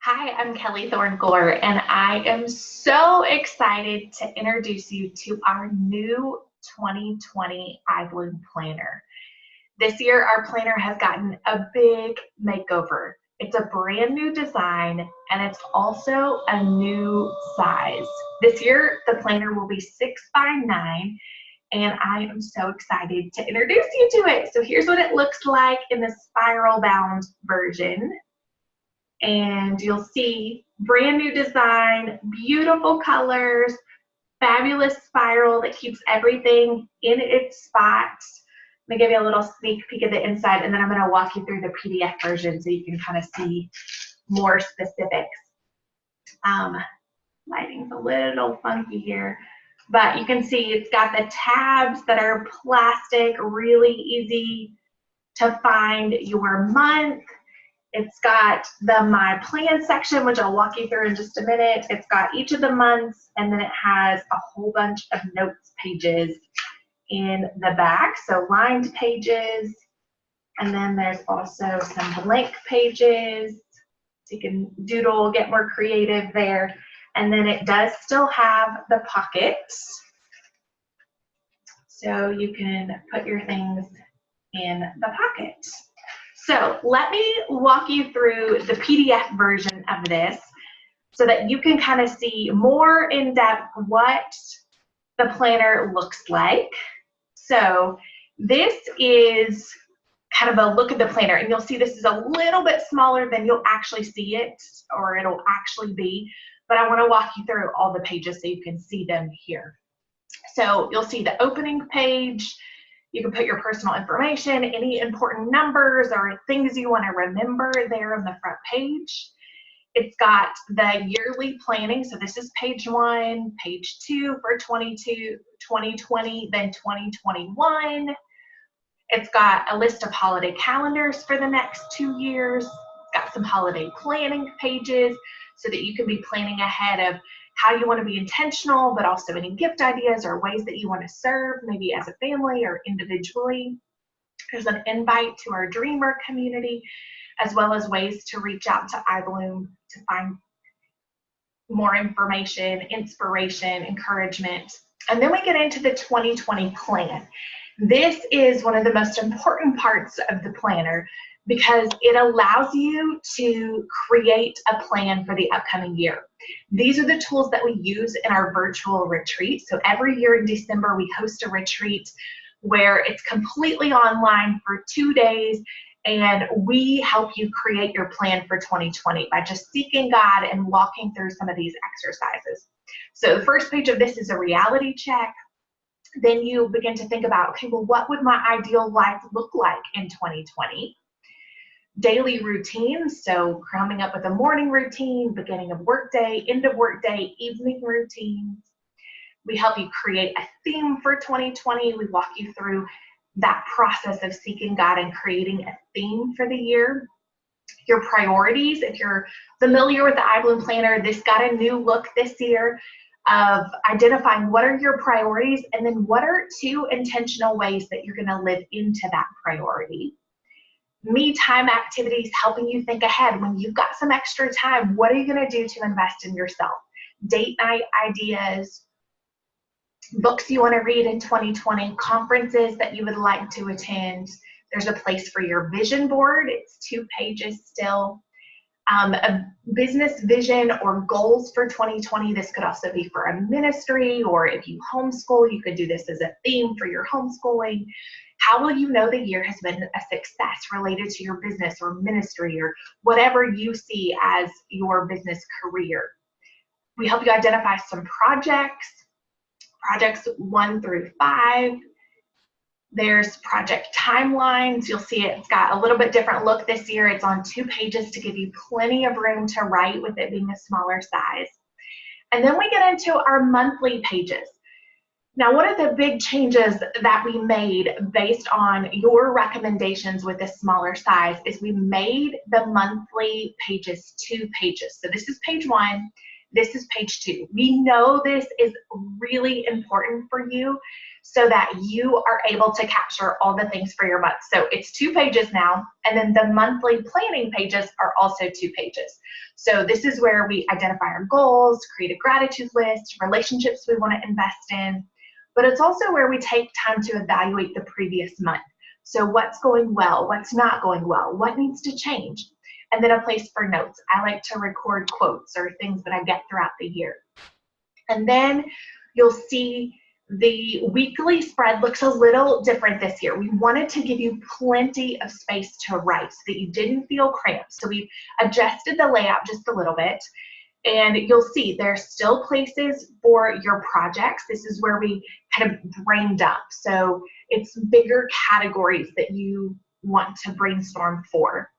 Hi, I'm Kelly Thorngore, and I am so excited to introduce you to our new 2020 iBloom planner. This year, our planner has gotten a big makeover. It's a brand new design, and it's also a new size. This year, the planner will be 6 by 9, and I am so excited to introduce you to it. So here's what it looks like in the spiral bound version. And you'll see brand new design, beautiful colors, fabulous spiral that keeps everything in its spots. Let me give you a little sneak peek of the inside, and then I'm going to walk you through the PDF version so you can kind of see more specifics. Lighting's a little funky here, but you can see it's got the tabs that are plastic, really easy to find your month. It's got the My Plan section, which I'll walk you through in just a minute. It's got each of the months, and then it has a whole bunch of notes pages in the back, so lined pages, and then there's also some blank pages. So you can doodle, get more creative there. And then it does still have the pockets, so you can put your things in the pocket. So let me walk you through the PDF version of this so that you can kind of see more in depth what the planner looks like. So this is kind of a look at the planner, and you'll see this is a little bit smaller than you'll actually see it, or it'll actually be, but I want to walk you through all the pages so you can see them here. So you'll see the opening page. You can put your personal information, any important numbers or things you want to remember there on the front page. It's got the yearly planning. So this is page 1, page 2 for 2020, then 2021. It's got a list of holiday calendars for the next 2 years. It's got some holiday planning pages so that you can be planning ahead of how you want to be intentional, but also any gift ideas or ways that you want to serve, maybe as a family or individually. There's an invite to our Dreamer community, as well as ways to reach out to iBloom to find more information, inspiration, encouragement. And then we get into the 2020 plan. This is one of the most important parts of the planner because it allows you to create a plan for the upcoming year. These are the tools that we use in our virtual retreat. So every year in December, we host a retreat where it's completely online for 2 days, and we help you create your plan for 2020 by just seeking God and walking through some of these exercises. So the first page of this is a reality check. Then you begin to think about, okay, well, what would my ideal life look like in 2020? Daily routines, so coming up with a morning routine, beginning of workday, end of workday, evening routines. We help you create a theme for 2020. We walk you through that process of seeking God and creating a theme for the year. Your priorities, if you're familiar with the iBloom planner, this got a new look this year of identifying what are your priorities and then what are 2 intentional ways that you're going to live into that priority. Me time activities, helping you think ahead. When you've got some extra time, what are you going to do to invest in yourself? Date night ideas, books you want to read in 2020, conferences that you would like to attend. There's a place for your vision board. It's 2 pages still. A business vision or goals for 2020. This could also be for a ministry, or if you homeschool, you could do this as a theme for your homeschooling. How will you know the year has been a success related to your business or ministry or whatever you see as your business career? We help you identify some projects 1 through 5. There's project timelines. You'll see it's got a little bit different look this year. It's on 2 pages to give you plenty of room to write with it being a smaller size. And then we get into our monthly pages. Now, one of the big changes that we made based on your recommendations with this smaller size is we made the monthly pages 2 pages. So this is page 1. This is page 2. We know this is really important for you so that you are able to capture all the things for your month. So it's 2 pages now, and then the monthly planning pages are also 2 pages. So this is where we identify our goals, create a gratitude list, relationships we want to invest in, but it's also where we take time to evaluate the previous month. So what's going well, what's not going well, what needs to change, and then a place for notes. I like to record quotes or things that I get throughout the year. And then you'll see the weekly spread looks a little different this year. We wanted to give you plenty of space to write so that you didn't feel cramped. So we've adjusted the layout just a little bit. And you'll see there's still places for your projects. This is where we kind of brain dump. So it's bigger categories that you want to brainstorm for.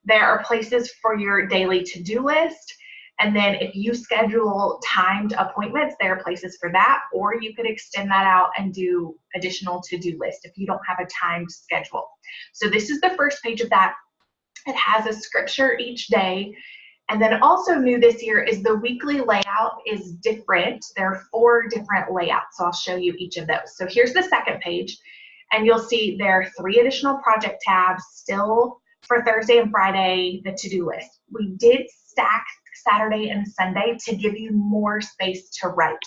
There are places for your daily to-do list. And then if you schedule timed appointments, there are places for that, or you could extend that out and do additional to-do list if you don't have a timed schedule. So this is the first page of that. It has a scripture each day. And then also new this year is the weekly layout is different. There are 4 different layouts, so I'll show you each of those. So here's the second page, and you'll see there are 3 additional project tabs still for Thursday and Friday, the to-do list. We did stack Saturday and Sunday to give you more space to write.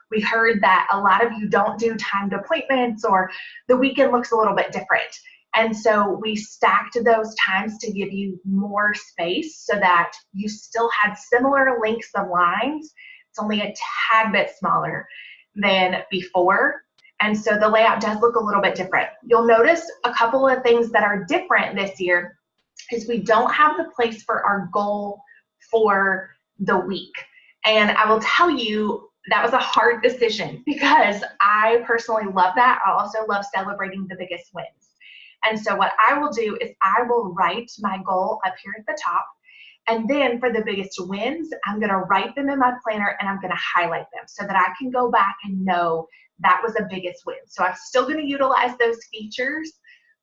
We heard that a lot of you don't do timed appointments, or the weekend looks a little bit different. And so we stacked those times to give you more space so that you still had similar lengths of lines. It's only a tad bit smaller than before. And so the layout does look a little bit different. You'll notice a couple of things that are different this year is we don't have the place for our goal for the week. And I will tell you, that was a hard decision because I personally love that. I also love celebrating the biggest wins. And so what I will do is I will write my goal up here at the top. And then for the biggest wins, I'm going to write them in my planner and I'm going to highlight them so that I can go back and know that was a biggest win. So I'm still going to utilize those features,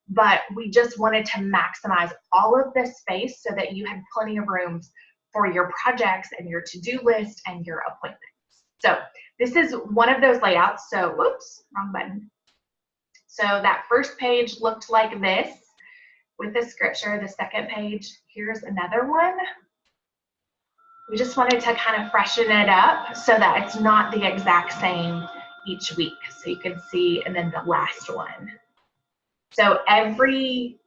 but we just wanted to maximize all of this space so that you had plenty of rooms for your projects and your to-do list and your appointments. So this is one of those layouts. So, whoops, wrong button. So that first page looked like this with the scripture. The second page, here's another one. We just wanted to kind of freshen it up so that it's not the exact same each week. So you can see, and then the last one. So every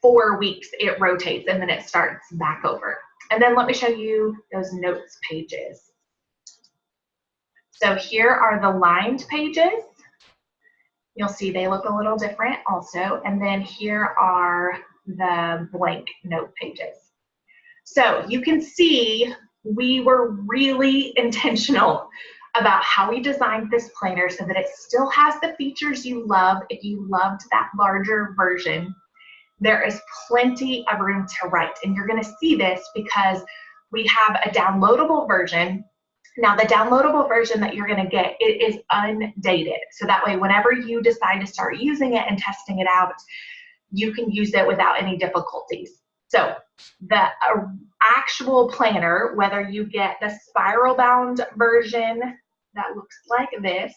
4 weeks it rotates and then it starts back over. And then let me show you those notes pages. So here are the lined pages. You'll see they look a little different also. And then here are the blank note pages. So you can see we were really intentional about how we designed this planner so that it still has the features you love if you loved that larger version. There is plenty of room to write, and you're going to see this because we have a downloadable version. Now, the downloadable version that you're going to get, it is undated. So that way, whenever you decide to start using it and testing it out, you can use it without any difficulties. So the actual planner, whether you get the spiral bound version that looks like this,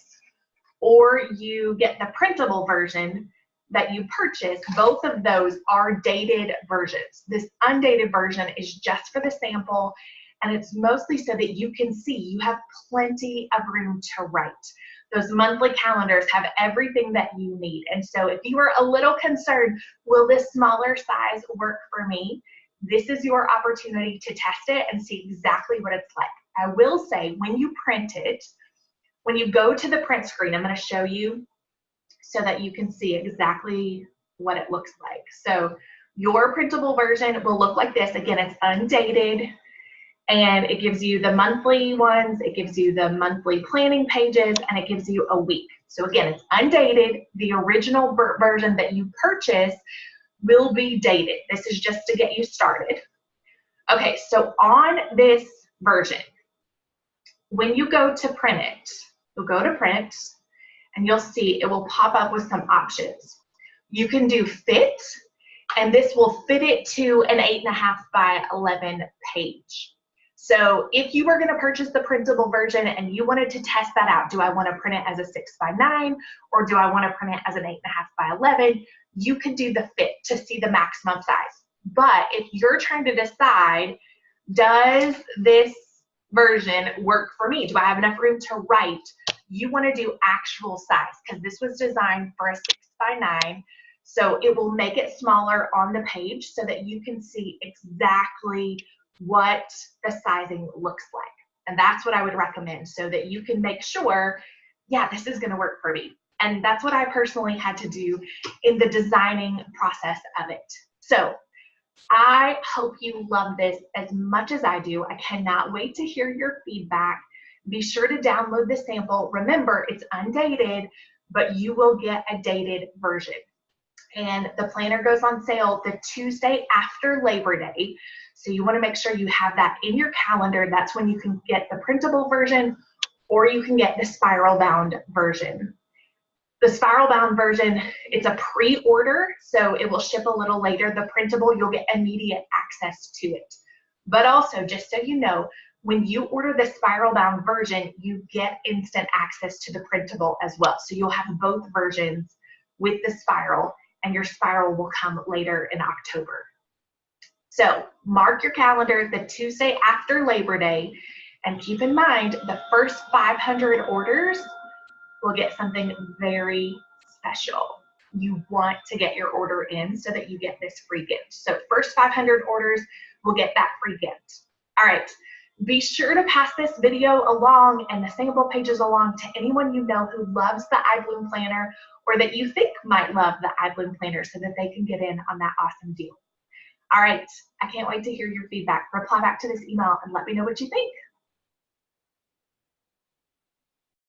or you get the printable version that you purchase, both of those are dated versions. This undated version is just for the sample, and it's mostly so that you can see you have plenty of room to write. Those monthly calendars have everything that you need. And so if you are a little concerned, will this smaller size work for me? This is your opportunity to test it and see exactly what it's like. I will say, when you print it, when you go to the print screen, I'm going to show you so that you can see exactly what it looks like. So your printable version will look like this. Again, it's undated, and it gives you the monthly ones, it gives you the monthly planning pages, and it gives you a week. So again, it's undated. The original version that you purchase will be dated. This is just to get you started. Okay, so on this version, when you go to print it, you'll go to print, and you'll see it will pop up with some options. You can do fit, and this will fit it to an 8.5 by 11 page. So if you were going to purchase the printable version and you wanted to test that out, do I want to print it as a 6x9 or do I want to print it as an 8.5x11? You could do the fit to see the maximum size. But if you're trying to decide, does this version work for me? Do I have enough room to write? You want to do actual size because this was designed for a 6x9. So it will make it smaller on the page so that you can see exactly what the sizing looks like. And that's what I would recommend so that you can make sure, yeah, this is going to work for me. And that's what I personally had to do in the designing process of it. So I hope you love this as much as I do. I cannot wait to hear your feedback. Be sure to download the sample. Remember, it's undated, but you will get a dated version. And the planner goes on sale the Tuesday after Labor Day. So you want to make sure you have that in your calendar. That's when you can get the printable version or you can get the spiral bound version. The spiral bound version, it's a pre-order, so it will ship a little later. The printable, you'll get immediate access to it. But also, just so you know, when you order the spiral bound version, you get instant access to the printable as well. So you'll have both versions with the spiral, and your spiral will come later in October. So mark your calendar the Tuesday after Labor Day, and keep in mind the first 500 orders will get something very special. You want to get your order in so that you get this free gift. So first 500 orders will get that free gift. All right, be sure to pass this video along and the sample pages along to anyone you know who loves the iBloom planner or that you think might love the iBloom planner so that they can get in on that awesome deal. All right, I can't wait to hear your feedback. Reply back to this email and let me know what you think.